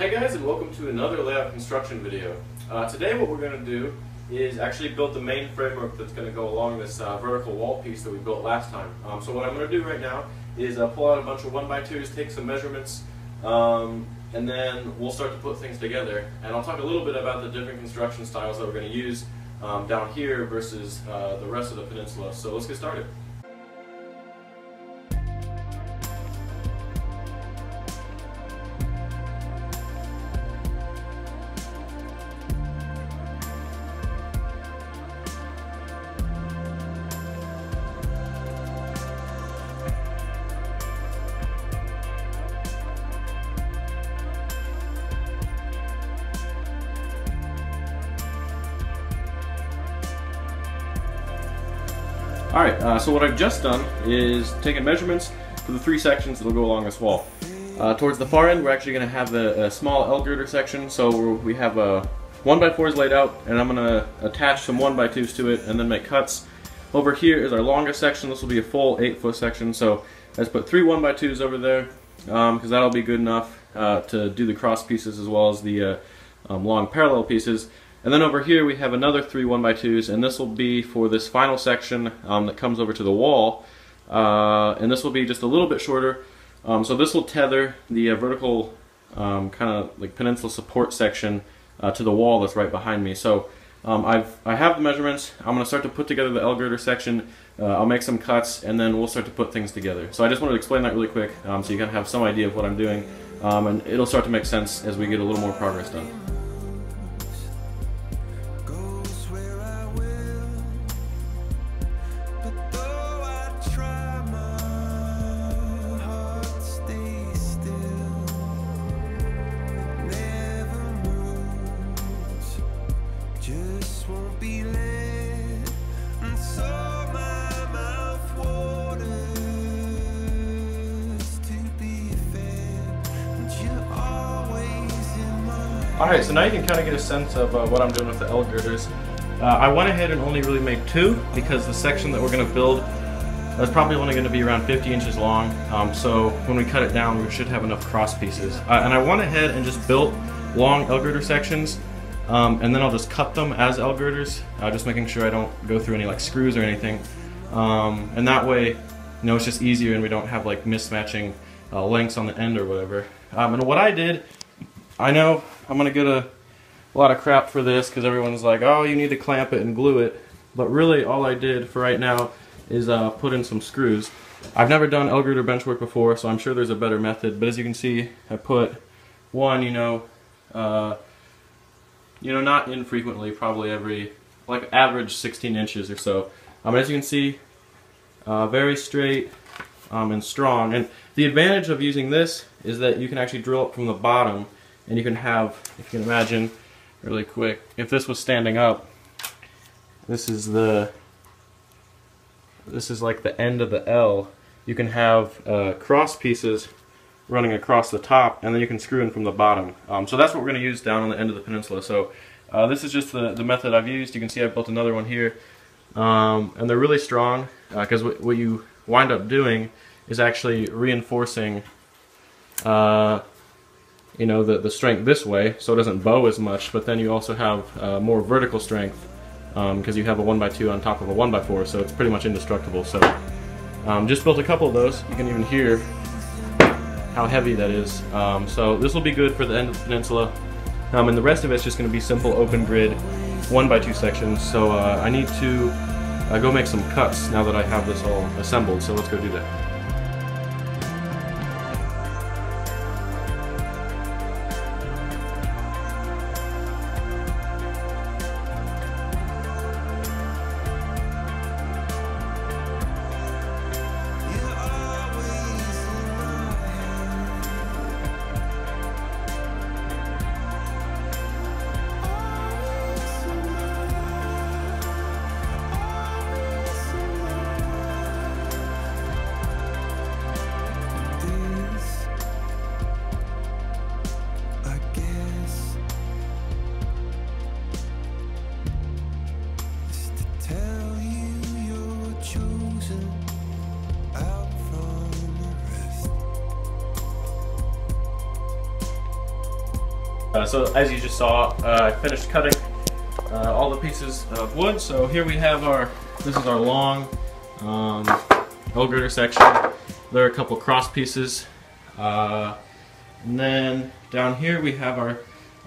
Hey guys, and welcome to another layout construction video. Today what we're going to do is actually build the main framework that's going to go along this vertical wall piece that we built last time. So what I'm going to do right now is pull out a bunch of 1x2s, take some measurements, and then we'll start to put things together. And I'll talk a little bit about the different construction styles that we're going to use down here versus the rest of the peninsula. So let's get started. Alright, so what I've just done is taken measurements for the three sections that will go along this wall. Towards the far end, we're actually going to have a small L-Girder section, so we have 1x4s laid out, and I'm going to attach some 1x2s to it and then make cuts. Over here is our longest section. This will be a full 8-foot section, so let's put 3 1x2s over there, because that'll be good enough to do the cross pieces as well as the long parallel pieces. And then over here we have another 3 1x2s, and this will be for this final section that comes over to the wall. And this will be just a little bit shorter. So this will tether the vertical kind of like peninsula support section to the wall that's right behind me. So I have the measurements. I'm going to start to put together the L-Girder section. I'll make some cuts, and then we'll start to put things together. So I just wanted to explain that really quick so you kind of have some idea of what I'm doing. And it'll start to make sense as we get a little more progress done. Alright, so now you can kind of get a sense of what I'm doing with the L-Girders. I went ahead and only really made 2 because the section that we're going to build is probably only going to be around 50 inches long. So when we cut it down, we should have enough cross pieces. And I went ahead and just built long L-Girder sections, and then I'll just cut them as L-Girders, just making sure I don't go through any like screws or anything. And that way, you know, it's just easier and we don't have like mismatching lengths on the end or whatever. And what I did, I know I'm going to get a lot of crap for this because everyone's like, oh, you need to clamp it and glue it. But really all I did for right now is put in some screws. I've never done L-Girder benchwork before, so I'm sure there's a better method. But as you can see, I put one, not infrequently, probably every, like average 16 inches or so. As you can see, very straight and strong. And the advantage of using this is that you can actually drill it from the bottom. And you can have, if you can imagine, really quick, if this was standing up, this is like the end of the L. You can have cross pieces running across the top, and then you can screw in from the bottom. So that's what we're going to use down on the end of the peninsula. So this is just the method I've used. You can see I built another one here, and they're really strong because what you wind up doing is actually reinforcing the strength this way, so it doesn't bow as much, but then you also have more vertical strength because you have a 1x2 on top of a 1x4, so it's pretty much indestructible. So just built a couple of those. You can even hear how heavy that is. So this will be good for the end of the peninsula, and the rest of it's just going to be simple open grid 1x2 sections. So I need to go make some cuts now that I have this all assembled, so let's go do that. So as you just saw, I finished cutting all the pieces of wood. So here we have this is our long L-Girder section. There are a couple cross pieces. And then down here we have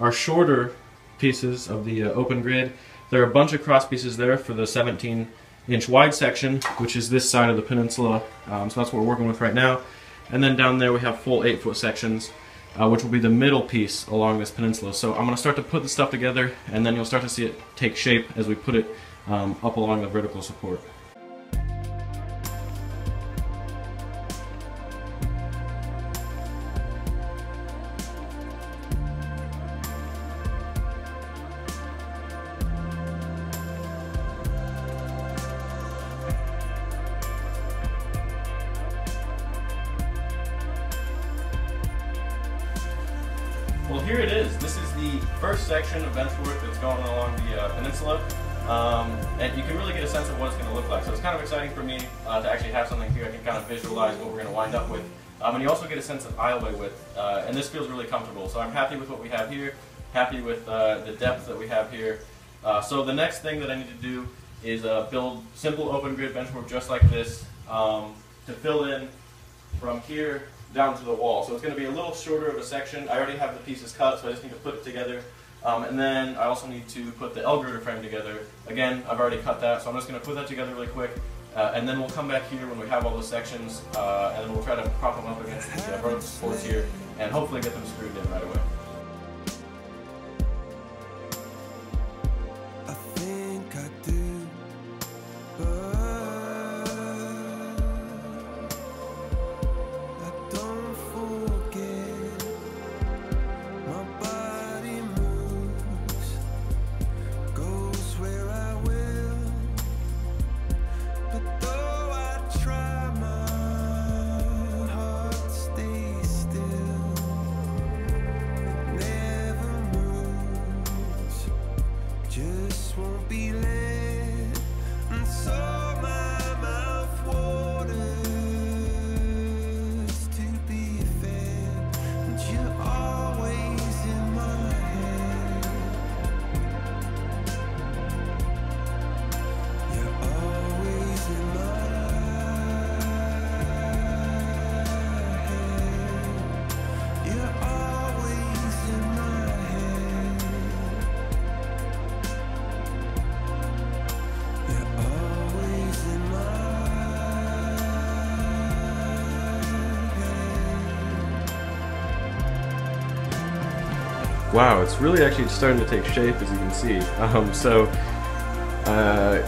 our shorter pieces of the open grid. There are a bunch of cross pieces there for the 17-inch wide section, which is this side of the peninsula. So that's what we're working with right now. And then down there we have full 8-foot sections, which will be the middle piece along this peninsula. So I'm going to start to put the stuff together, and then you'll start to see it take shape as we put it up along the vertical support. Well, here it is. This is the first section of bench work that's going along the peninsula, and you can really get a sense of what it's going to look like. So it's kind of exciting for me to actually have something here. I can kind of visualize what we're going to wind up with, and you also get a sense of aisleway width, and this feels really comfortable. So I'm happy with what we have here, happy with the depth that we have here. So the next thing that I need to do is build simple open grid bench work just like this to fill in from here down to the wall. So it's going to be a little shorter of a section. I already have the pieces cut, so I just need to put it together. And then I also need to put the L-Girder frame together. Again, I've already cut that, so I'm just going to put that together really quick. And then we'll come back here when we have all those sections, and then we'll try to prop them up against the vertical supports here, and hopefully get them screwed in right away. Wow, it's really actually starting to take shape, as you can see.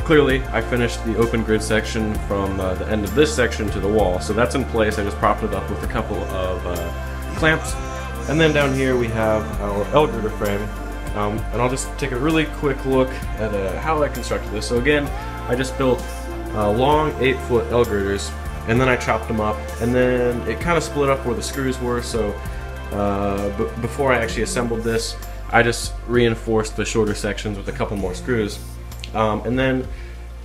Clearly I finished the open grid section from the end of this section to the wall, so that's in place. I just propped it up with a couple of clamps, and then down here we have our L-Girder frame, and I'll just take a really quick look at how I constructed this. So again, I just built long 8-foot L-Girders, and then I chopped them up, and then it kind of split up where the screws were. So before I actually assembled this, I just reinforced the shorter sections with a couple more screws, and then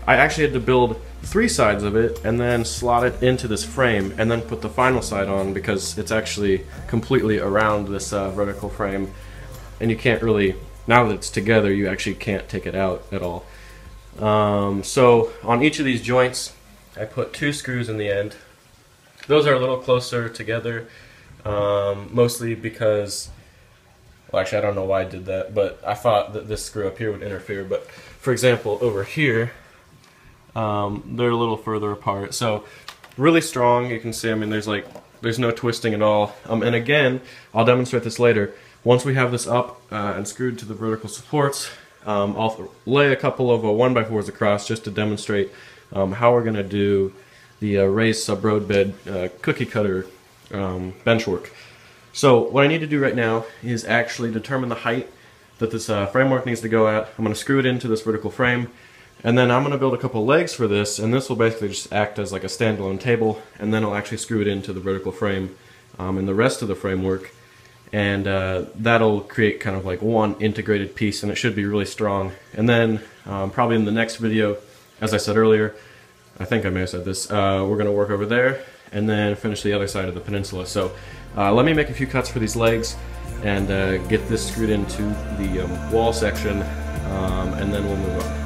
I actually had to build 3 sides of it and then slot it into this frame and then put the final side on, because it's actually completely around this vertical frame, and you can't really, now that it's together, you actually can't take it out at all. So on each of these joints I put 2 screws in the end. Those are a little closer together, mostly because, well, actually I don't know why I did that, but I thought that this screw up here would interfere. But for example, over here, they're a little further apart. So really strong, you can see, I mean, there's no twisting at all. And again, I'll demonstrate this later. Once we have this up and screwed to the vertical supports, I'll lay a couple of 1x4s across just to demonstrate how we're going to do the raised sub-road bed cookie cutter bench work. So what I need to do right now is actually determine the height that this framework needs to go at. I'm going to screw it into this vertical frame, and then I'm going to build a couple legs for this, and this will basically just act as like a standalone table, and then I'll actually screw it into the vertical frame and the rest of the framework, and that'll create kind of like one integrated piece, and it should be really strong. And then probably in the next video, as I said earlier, I think I may have said this, we're going to work over there and then finish the other side of the peninsula. So let me make a few cuts for these legs, and get this screwed into the wall section, and then we'll move on.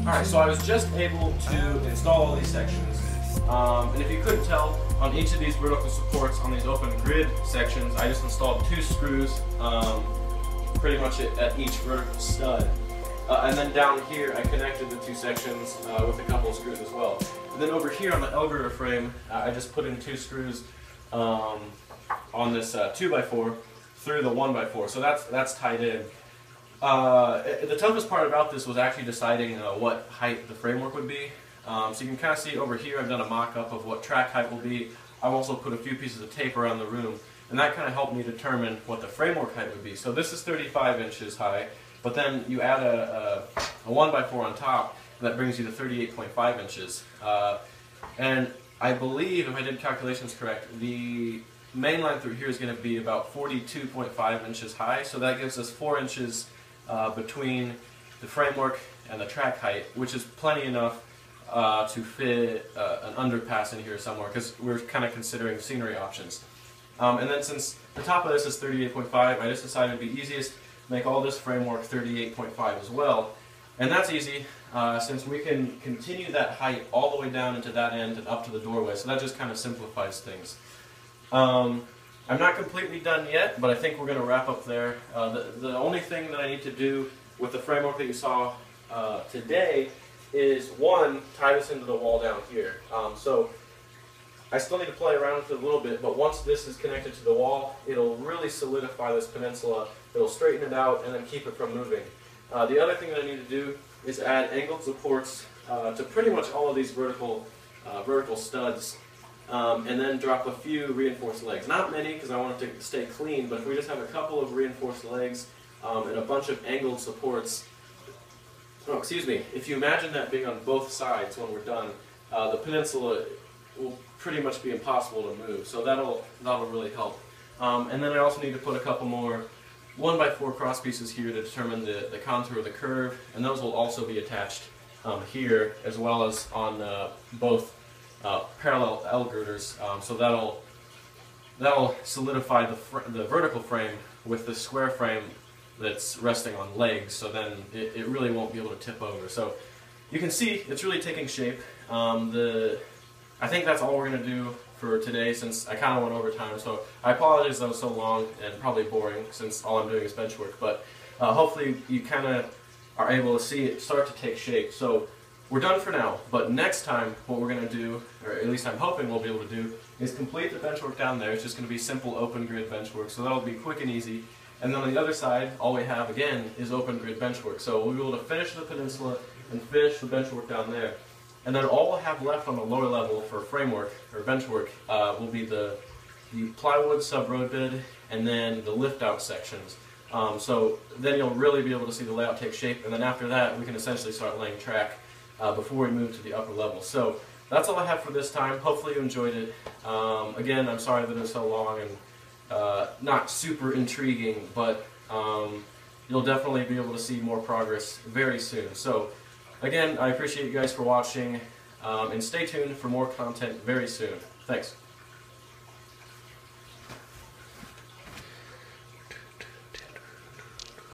Alright, so I was just able to install all these sections, and if you couldn't tell, on each of these vertical supports on these open grid sections, I just installed 2 screws, pretty much at each vertical stud. And then down here, I connected the 2 sections with a couple of screws as well. And then over here on the L-Girder frame, I just put in 2 screws on this 2x4 through the 1x4, so that's tied in. The toughest part about this was actually deciding what height the framework would be. So you can kind of see over here I've done a mock-up of what track height will be. I've also put a few pieces of tape around the room, and that kind of helped me determine what the framework height would be. So this is 35 inches high, but then you add a 1x4 on top, and that brings you to 38.5 inches. And I believe, if I did calculations correct, the main line through here is going to be about 42.5 inches high, so that gives us 4 inches between the framework and the track height, which is plenty enough to fit an underpass in here somewhere, because we're kind of considering scenery options. And then since the top of this is 38.5, I just decided it would be easiest to make all this framework 38.5 as well. And that's easy, since we can continue that height all the way down into that end and up to the doorway, so that just kind of simplifies things. I'm not completely done yet, but I think we're going to wrap up there. The only thing that I need to do with the framework that you saw today is, one, tie this into the wall down here. So I still need to play around with it a little bit, but once this is connected to the wall, it'll really solidify this peninsula. It'll straighten it out and then keep it from moving. The other thing that I need to do is add angled supports to pretty much all of these vertical studs. And then drop a few reinforced legs. Not many, because I want it to stay clean, but if we just have a couple of reinforced legs and a bunch of angled supports, oh, excuse me, if you imagine that being on both sides when we're done, the peninsula will pretty much be impossible to move, so that'll really help. And then I also need to put a couple more 1x4 cross pieces here to determine the contour of the curve, and those will also be attached here, as well as on both parallel L-girders, so that'll solidify the vertical frame with the square frame that's resting on legs, so then it really won't be able to tip over. So you can see it's really taking shape. I think that's all we're going to do for today, since I kind of went over time, so I apologize that was so long and probably boring, since all I'm doing is bench work, but hopefully you kind of are able to see it start to take shape. So we're done for now, but next time what we're going to do, or at least I'm hoping we'll be able to do, is complete the bench work down there. It's just going to be simple open grid bench work, so that'll be quick and easy. And then on the other side, all we have again is open grid bench work. So we'll be able to finish the peninsula and finish the bench work down there. And then all we'll have left on the lower level for framework or bench work will be the plywood sub-road bed and then the lift out sections. So then you'll really be able to see the layout take shape, and then after that we can essentially start laying track before we move to the upper level. So that's all I have for this time. Hopefully you enjoyed it. Again, I'm sorry that it was so long and not super intriguing, but you'll definitely be able to see more progress very soon. So again, I appreciate you guys for watching, and stay tuned for more content very soon. Thanks.